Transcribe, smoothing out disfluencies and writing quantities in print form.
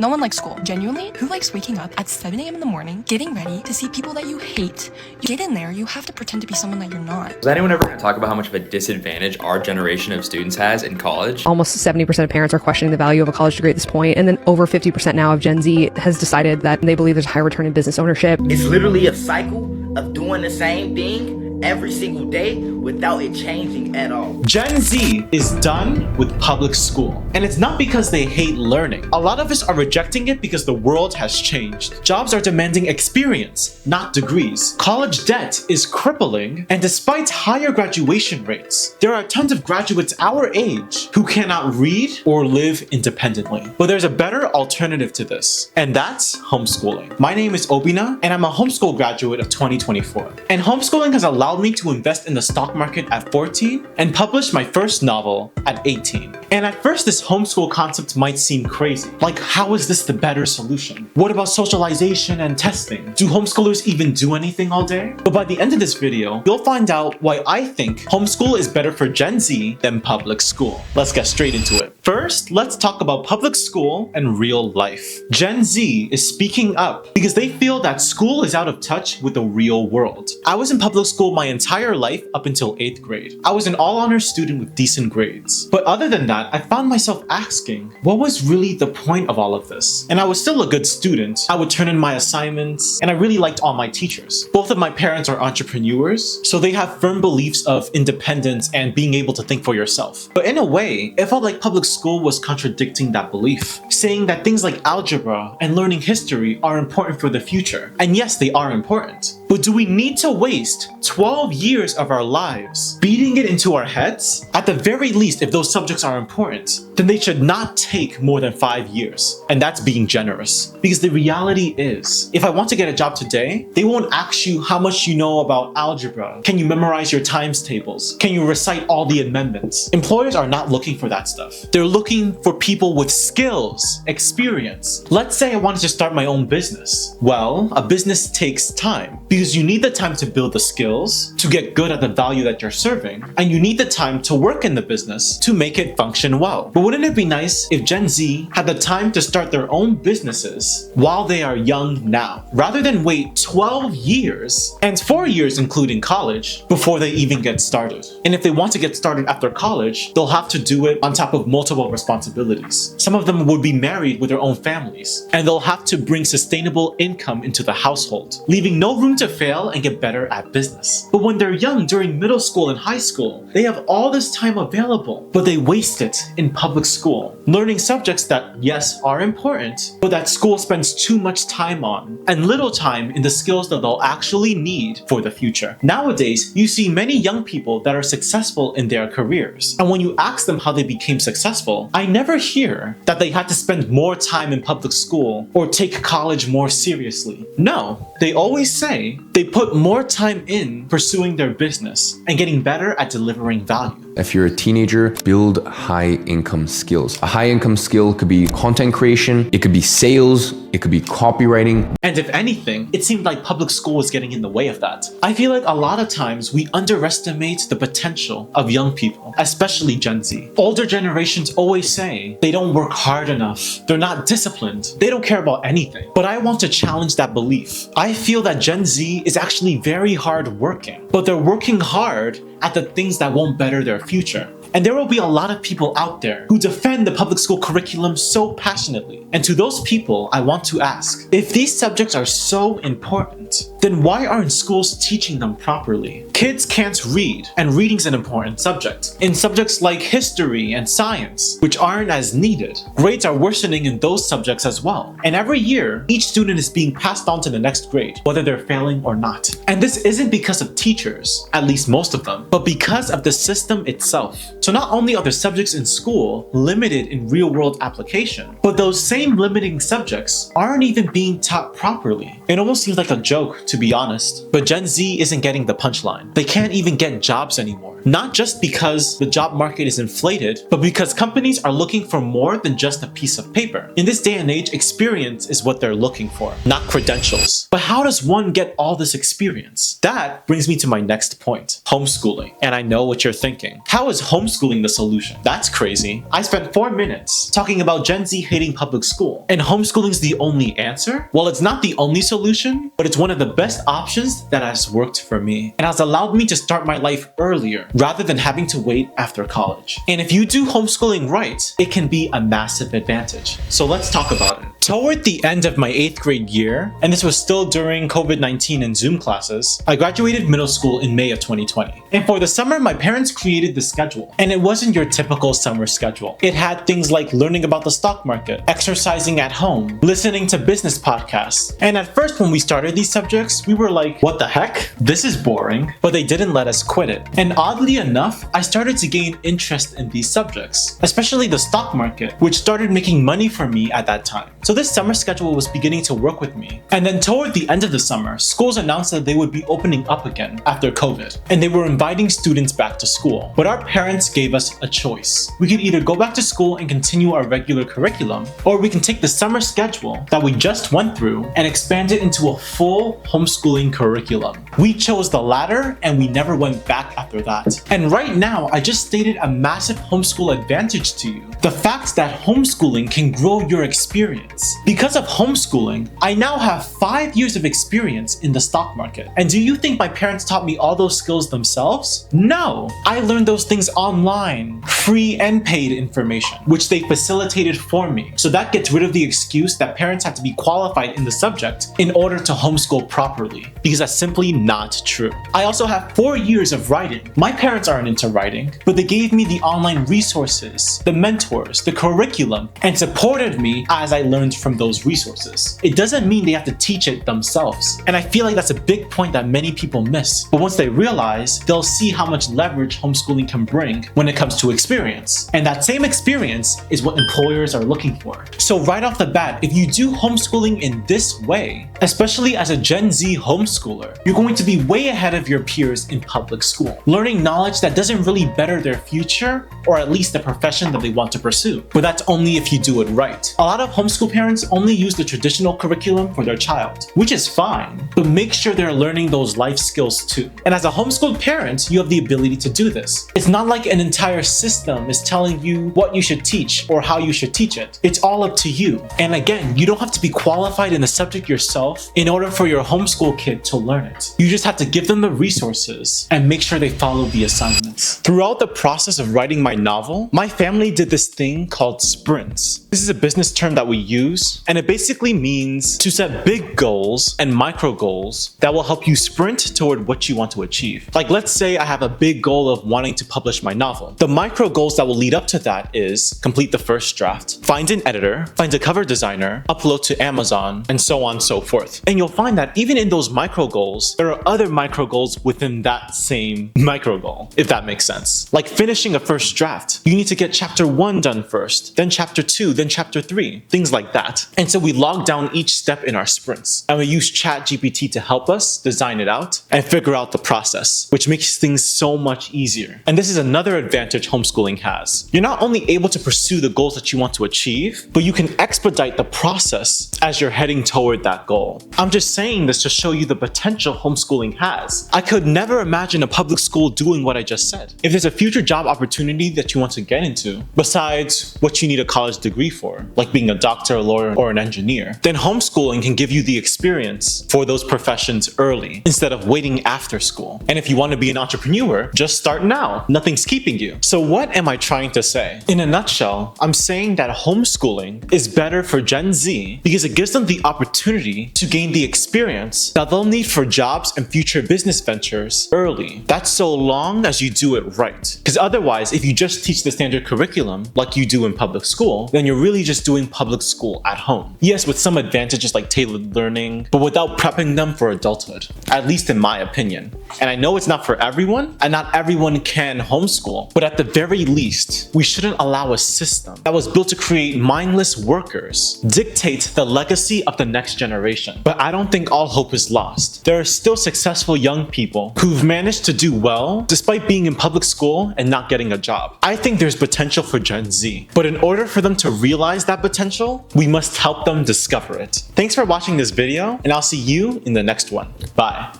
No one likes school. Genuinely, who likes waking up at 7 a.m. in the morning, getting ready to see people that you hate? You get in there, you have to pretend to be someone that you're not. Does anyone ever talk about how much of a disadvantage our generation of students has in college? Almost 70% of parents are questioning the value of a college degree at this point, and then over 50% now of Gen Z has decided that they believe there's a high return in business ownership. It's literally a cycle of doing the same thing every single day without it changing at all. Gen Z is done with public school, and it's not because they hate learning. A lot of us are rejecting it because the world has changed. Jobs are demanding experience, not degrees. College debt is crippling, and despite higher graduation rates, there are tons of graduates our age who cannot read or live independently. But there's a better alternative to this, and that's homeschooling. My name is Obina, and I'm a homeschool graduate of 2024. And homeschooling has allowed me to invest in the stock market at 14 and publish my first novel at 18. And at first, this homeschool concept might seem crazy. Like, how is this the better solution? What about socialization and testing? Do homeschoolers even do anything all day? But by the end of this video, you'll find out why I think homeschool is better for Gen Z than public school. Let's get straight into it. First, let's talk about public school and real life. Gen Z is speaking up because they feel that school is out of touch with the real world. I was in public school my entire life up until 8th grade. I was an all-honor student with decent grades. But other than that, I found myself asking, what was really the point of all of this? And I was still a good student. I would turn in my assignments, and I really liked all my teachers. Both of my parents are entrepreneurs, so they have firm beliefs of independence and being able to think for yourself. But in a way, it felt like public school was contradicting that belief, saying that things like algebra and learning history are important for the future. And yes, they are important. But do we need to waste 12 years of our lives beating it into our heads? At the very least, if those subjects are important, then they should not take more than 5 years. And that's being generous. Because the reality is, if I want to get a job today, they won't ask you how much you know about algebra. Can you memorize your times tables? Can you recite all the amendments? Employers are not looking for that stuff. They're looking for people with skills, experience. Let's say I wanted to start my own business. Well, a business takes time because you need the time to build the skills, to get good at the value that you're serving, and you need the time to work in the business to make it function well. But wouldn't it be nice if Gen Z had the time to start their own businesses while they are young now, rather than wait 12 years, and 4 years including college, before they even get started? And if they want to get started after college, they'll have to do it on top of multiple responsibilities. Some of them would be married with their own families, and they'll have to bring sustainable income into the household, leaving no room to fail and get better at business. But when they're young during middle school and high school, they have all this time available, but they waste it in public school, learning subjects that, yes, are important, but that school spends too much time on, and little time in the skills that they'll actually need for the future. Nowadays, you see many young people that are successful in their careers, and when you ask them how they became successful, I never hear that they had to spend more time in public school or take college more seriously. No, they always say they put more time in pursuing their business and getting better at delivering value. If you're a teenager, build high income skills. A high income skill could be content creation, it could be sales, it could be copywriting. And if anything, it seemed like public school was getting in the way of that. I feel like a lot of times we underestimate the potential of young people, especially Gen Z. Older generations always say they don't work hard enough, they're not disciplined, they don't care about anything. But I want to challenge that belief. I feel that Gen Z is actually very hard working, but they're working hard at the things that won't better their future. And there will be a lot of people out there who defend the public school curriculum so passionately. And to those people, I want to ask, if these subjects are so important, then why aren't schools teaching them properly? Kids can't read, and reading's an important subject. In subjects like history and science, which aren't as needed, grades are worsening in those subjects as well. And every year, each student is being passed on to the next grade, whether they're failing or not. And this isn't because of teachers, at least most of them, but because of the system itself. So not only are the subjects in school limited in real-world application, but those same limiting subjects aren't even being taught properly. It almost seems like a joke, to be honest. But Gen Z isn't getting the punchline. They can't even get jobs anymore. Not just because the job market is inflated, but because companies are looking for more than just a piece of paper. In this day and age, experience is what they're looking for, not credentials. But how does one get all this experience? That brings me to my next point, homeschooling. And I know what you're thinking. How is homeschooling the solution? That's crazy. I spent 4 minutes talking about Gen Z hating public school. And homeschooling's the only answer? Well, it's not the only solution, but it's one of the best options that has worked for me and has allowed me to start my life earlier rather than having to wait after college. And if you do homeschooling right, it can be a massive advantage. So let's talk about it. Toward the end of my 8th grade year, and this was still during COVID-19 and Zoom classes, I graduated middle school in May of 2020. And for the summer, my parents created the schedule. And it wasn't your typical summer schedule. It had things like learning about the stock market, exercising at home, listening to business podcasts. And at first, when we started these subjects, we were like, what the heck? This is boring. But they didn't let us quit it. And oddly enough, I started to gain interest in these subjects, especially the stock market, which started making money for me at that time. So this summer schedule was beginning to work with me. And then toward the end of the summer, schools announced that they would be opening up again after COVID. And they were inviting students back to school. But our parents gave us a choice. We could either go back to school and continue our regular curriculum, or we can take the summer schedule that we just went through and expand it into a full homeschooling curriculum. We chose the latter and we never went back after that. And right now, I just stated a massive homeschool advantage to you. The fact that homeschooling can grow your experience. Because of homeschooling, I now have 5 years of experience in the stock market. And do you think my parents taught me all those skills themselves? No, I learned those things online, free and paid information, which they facilitated for me. So that gets rid of the excuse that parents have to be qualified in the subject in order to homeschool properly, because that's simply not true. I also have 4 years of writing. My parents aren't into writing, but they gave me the online resources, the mentors, the curriculum, and supported me as I learned from those resources. It doesn't mean they have to teach it themselves. And I feel like that's a big point that many people miss. But once they realize, they'll see how much leverage homeschooling can bring when it comes to experience. And that same experience is what employers are looking for. So right off the bat, if you do homeschooling in this way, especially as a Gen Z homeschooler, you're going to be way ahead of your peers in public school, learning knowledge that doesn't really better their future, or at least the profession that they want to pursue. But that's only if you do it right. A lot of homeschool parents only use the traditional curriculum for their child, which is fine, but make sure they're learning those life skills too. And as a homeschooled parent, you have the ability to do this. It's not like an entire system is telling you what you should teach or how you should teach it. It's all up to you. And again, you don't have to be qualified in the subject yourself in order for your homeschool kid to learn it. You just have to give them the resources and make sure they follow the assignments. Throughout the process of writing my novel, my family did this thing called sprints. This is a business term that we use, and it basically means to set big goals and micro goals that will help you sprint toward what you want to achieve. Like, let's say I have a big goal of wanting to publish my novel. The micro goals that will lead up to that is complete the first draft, find an editor, find a cover designer, upload to Amazon, and so on and so forth. And you'll find that even in those micro goals, there are other micro goals within that same micro goal, if that makes sense. Like finishing a first draft, you need to get chapter 1 done first, then chapter 2, then chapter 3, things like that. And so we log down each step in our sprints, and we use ChatGPT to help us design it out and figure out the process, which makes things so much easier. And this is another advantage homeschooling has. You're not only able to pursue the goals that you want to achieve, but you can expedite the process as you're heading toward that goal. I'm just saying this to show you the potential homeschooling has. I could never imagine a public school doing what I just said. If there's a future job opportunity that you want to get into, besides what you need a college degree for, like being a doctor, a lawyer, or an engineer, then homeschooling can give you the experience for those professions early instead of waiting after school. And if you want to be an entrepreneur, just start now. Nothing's keeping you. So what am I trying to say? In a nutshell, I'm saying that homeschooling is better for Gen Z because it gives them the opportunity to gain the experience that they'll need for jobs and future business ventures early. That's so long as you do it right. Because otherwise, if you just teach the standard curriculum like you do in public school, then you're really just doing public school at home. Yes, with some advantages like tailored learning, but without prepping them for adulthood, at least in my opinion. And I know it's not for everyone, and not everyone can homeschool, but at the very least, we shouldn't allow a system that was built to create mindless workers dictate the legacy of the next generation. But I don't think all hope is lost. There are still successful young people who've managed to do well despite being in public school and not getting a job. I think there's potential for Gen Z, but in order for them to realize that potential, we must help them discover it. Thanks for watching this video, and I'll see you in the next one. Bye.